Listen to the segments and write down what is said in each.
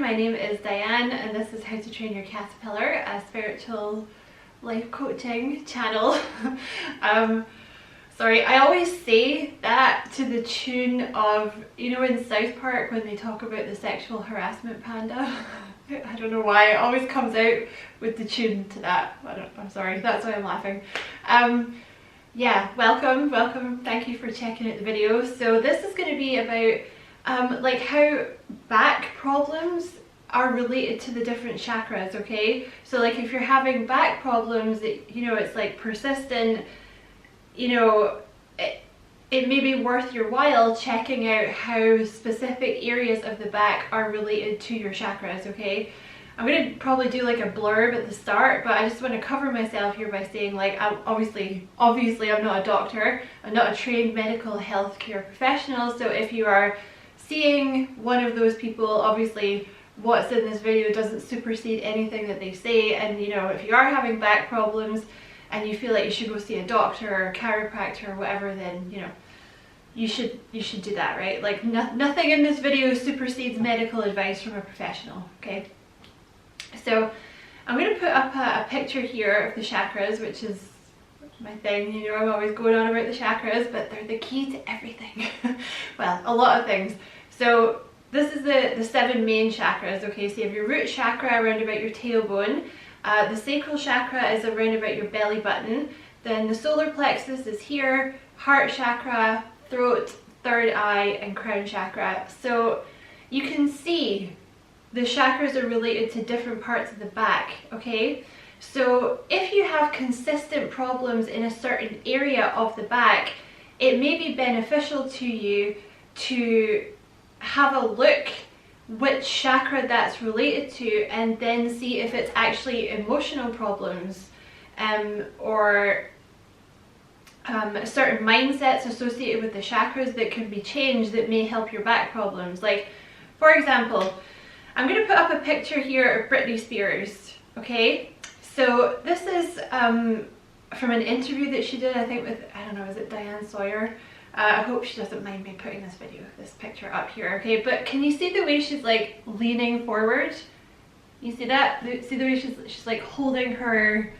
my name is Diane and this is How to Train Your Caterpillar, a spiritual life coaching channel. Sorry, I always say that to the tune of, you know, in South Park when they talk about the sexual harassment panda. I don't know why, it always comes out with the tune to that. I'm sorry, that's why I'm laughing. Yeah, welcome, thank you for checking out the video. So this is going to be about like how back problems are related to the different chakras, okay? So like if you're having back problems, you know, it's like persistent, you know, it may be worth your while checking out how specific areas of the back are related to your chakras, okay? I'm going to probably do like a blurb at the start, but I just want to cover myself here by saying, like, obviously I'm not a doctor, I'm not a trained medical healthcare professional, so if you are seeing one of those people, obviously what's in this video doesn't supersede anything that they say. And you know, if you are having back problems and you feel like you should go see a doctor or a chiropractor or whatever, then you know, you should do that, right? Like nothing in this video supersedes medical advice from a professional, okay? So I'm going to put up a picture here of the chakras, which is my thing. You know, I'm always going on about the chakras, but they're the key to everything. Well, a lot of things. So this is the 7 main chakras, okay? So you have your root chakra around about your tailbone, the sacral chakra is around about your belly button, then the solar plexus is here, heart chakra, throat, third eye, and crown chakra. So you can see the chakras are related to different parts of the back, okay? So if you have consistent problems in a certain area of the back, it may be beneficial to you to have a look which chakra that's related to and then see if it's actually emotional problems or certain mindsets associated with the chakras that can be changed that may help your back problems. Like, for example, I'm going to put up a picture here of Britney Spears, okay? So this is from an interview that she did, I think with, I don't know, is it Diane Sawyer? I hope she doesn't mind me putting this picture up here, okay? But can you see the way she's like leaning forward? You see that? See the way she's like holding her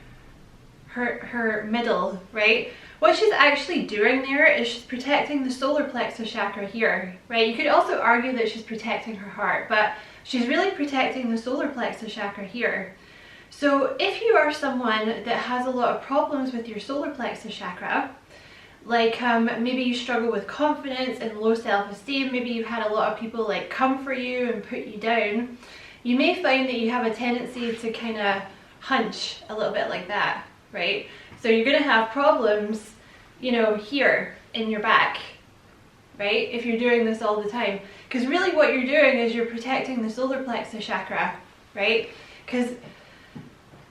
middle, right? What she's actually doing there is she's protecting the solar plexus chakra here, right? You could also argue that she's protecting her heart, but she's really protecting the solar plexus chakra here. So if you are someone that has a lot of problems with your solar plexus chakra, like maybe you struggle with confidence and low self-esteem, maybe you've had a lot of people like come for you and put you down, you may find that you have a tendency to kind of hunch a little bit like that, right? So you're going to have problems, you know, here in your back, right? If you're doing this all the time. Because really what you're doing is you're protecting the solar plexus chakra, right? Because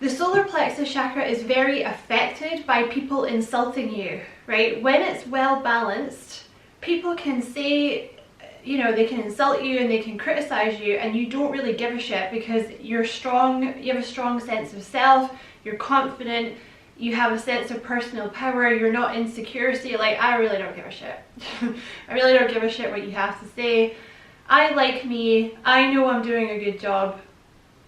the solar plexus chakra is very affected by people insulting you, right? When it's well balanced, people can say, you know, they can insult you and they can criticize you and you don't really give a shit because you're strong, you have a strong sense of self, you're confident, you have a sense of personal power, you're not insecure, so you're like, I really don't give a shit. I really don't give a shit what you have to say. I like me, I know I'm doing a good job.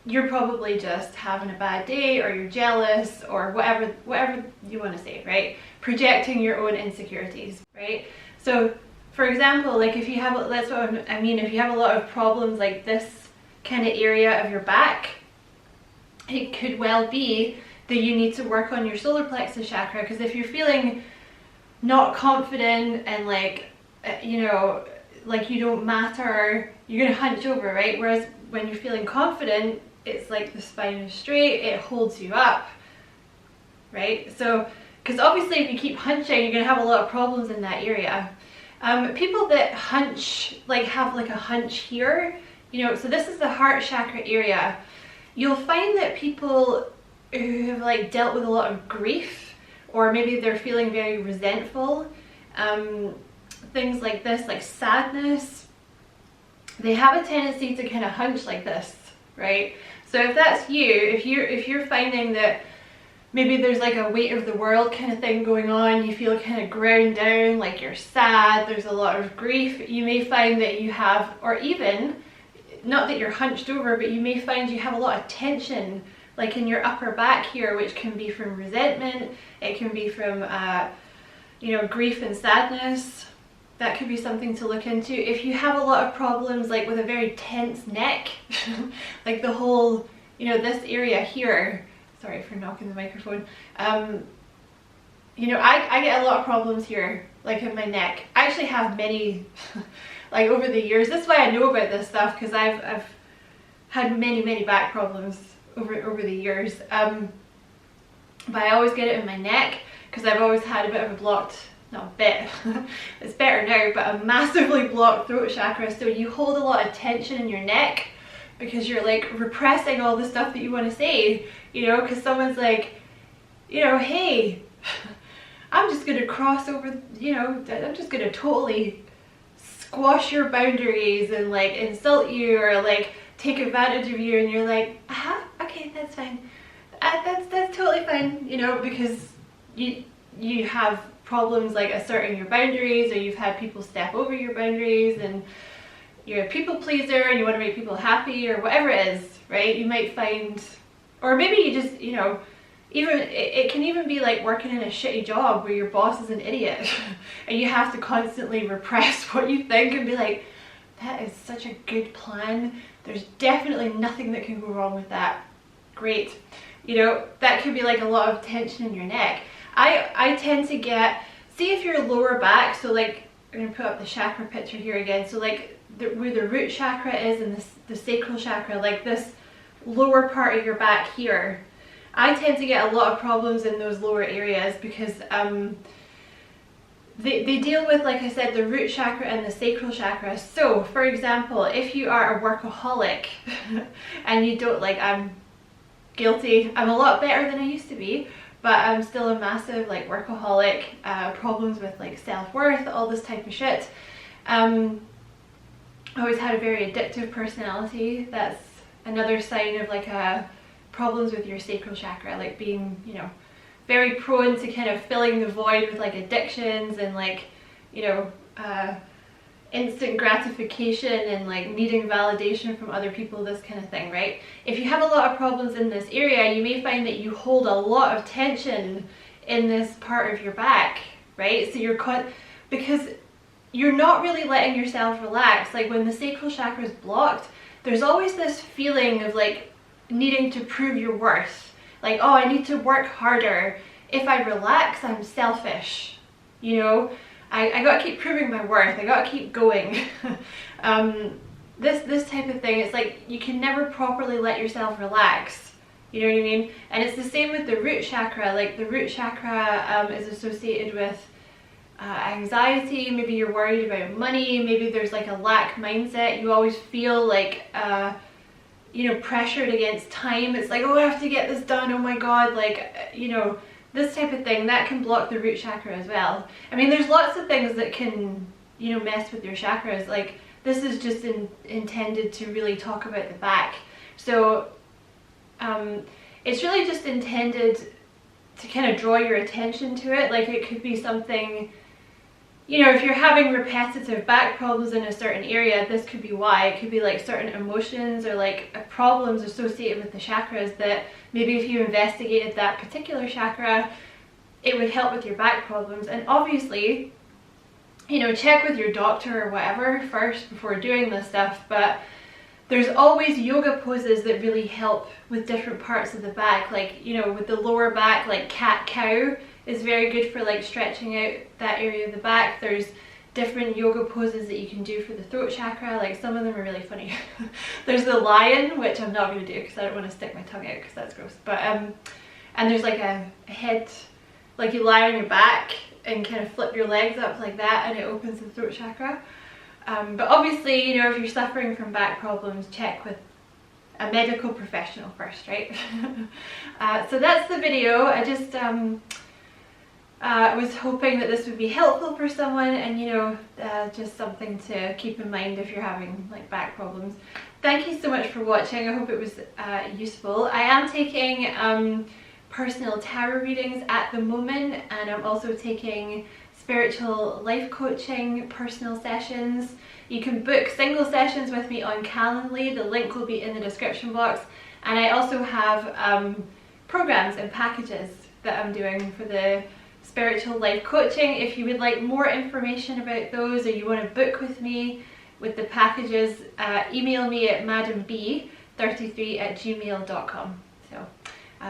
You're probably just having a bad day or you're jealous or whatever you want to say, right? Projecting your own insecurities, right? So for example, like if you have, that's what I mean, if you have a lot of problems like this kind of area of your back, it could well be that you need to work on your solar plexus chakra, because if you're feeling not confident and like, you know, like you don't matter, you're gonna hunch over, right? Whereas when you're feeling confident, it's like the spine is straight, it holds you up, right? So, because obviously if you keep hunching, you're gonna have a lot of problems in that area. People that hunch, like have like a hunch here, you know, so this is the heart chakra area. You'll find that people who have like dealt with a lot of grief, or maybe they're feeling very resentful, things like this, like sadness, they have a tendency to kind of hunch like this, right? So if that's you, if you're finding that maybe there's like a weight of the world kind of thing going on, you feel kind of ground down, like you're sad, there's a lot of grief, you may find that you have, or even not that you're hunched over, but you may find you have a lot of tension like in your upper back here, which can be from resentment, it can be from you know, grief and sadness. That could be something to look into. If you have a lot of problems like with a very tense neck, like the whole, you know, this area here, sorry for knocking the microphone, you know, I get a lot of problems here, like in my neck. I actually have many, like over the years. That's why I know about this stuff, because I've had many back problems over the years. But I always get it in my neck, because I've always had a bit of a blocked, not a bit, it's better now, but a massively blocked throat chakra. So you hold a lot of tension in your neck because you're like repressing all the stuff that you want to say, you know, because someone's like, you know, hey, I'm just going to cross over, you know, I'm just going to totally squash your boundaries and like insult you or like take advantage of you, and you're like, okay, that's fine, that's totally fine, you know, because you have problems like asserting your boundaries, or you've had people step over your boundaries, and you're a people pleaser and you want to make people happy, or whatever it is, right? You might find, or maybe you just, you know, even it can even be like working in a shitty job where your boss is an idiot and you have to constantly repress what you think and be like, that is such a good plan, there's definitely nothing that can go wrong with that, great, you know. That could be like a lot of tension in your neck. I tend to get, see if your lower back, so like, I'm going to put up the chakra picture here again, so like where the root chakra is and the sacral chakra, like this lower part of your back here, I tend to get a lot of problems in those lower areas because they deal with, like I said, the root chakra and the sacral chakra. So for example, if you are a workaholic and you don't, like, I'm guilty, I'm a lot better than I used to be, but I'm still a massive like workaholic, problems with like self-worth, all this type of shit. I always had a very addictive personality. That's another sign of like problems with your sacral chakra, like being, you know, very prone to kind of filling the void with like addictions and like, you know, instant gratification and like needing validation from other people, this kind of thing, right? If you have a lot of problems in this area, you may find that you hold a lot of tension in this part of your back, right? So you're because you're not really letting yourself relax. Like when the sacral chakra is blocked, there's always this feeling of like needing to prove your worth. Like, oh, I need to work harder. If I relax, I'm selfish, you know? I gotta keep proving my worth, I gotta keep going. This type of thing, it's like you can never properly let yourself relax, you know what I mean? And it's the same with the root chakra. Like the root chakra is associated with anxiety, maybe you're worried about money, maybe there's like a lack mindset, you always feel like you know, pressured against time. It's like, oh, I have to get this done, oh my god, like, you know, this type of thing, that can block the root chakra as well. I mean, there's lots of things that can, you know, mess with your chakras. Like this is just intended to really talk about the back. So it's really just intended to kind of draw your attention to it. Like it could be something, you know, if you're having repetitive back problems in a certain area, this could be why. It could be like certain emotions or like problems associated with the chakras that maybe if you investigated that particular chakra, it would help with your back problems. And obviously, you know, check with your doctor or whatever first before doing this stuff, but there's always yoga poses that really help with different parts of the back. Like, you know, with the lower back, like cat-cow is very good for like stretching out that area of the back. There's different yoga poses that you can do for the throat chakra, like some of them are really funny. There's the lion, which I'm not going to do because I don't want to stick my tongue out because that's gross, but and there's like a head, like you lie on your back and kind of flip your legs up like that and it opens the throat chakra. But obviously, you know, if you're suffering from back problems, check with a medical professional first, right? So that's the video. I just was hoping that this would be helpful for someone, and you know, just something to keep in mind if you're having like back problems. Thank you so much for watching. I hope it was useful. I am taking personal tarot readings at the moment, and I'm also taking spiritual life coaching, personal sessions. You can book single sessions with me on Calendly, the link will be in the description box. And I also have programs and packages that I'm doing for the spiritual life coaching. If you would like more information about those, or you want to book with me with the packages, email me at madamb33@gmail.com. So,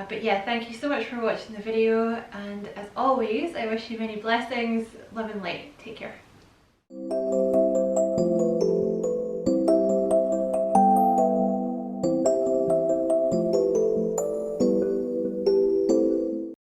but yeah, thank you so much for watching the video, and as always, I wish you many blessings, love and light. Take care.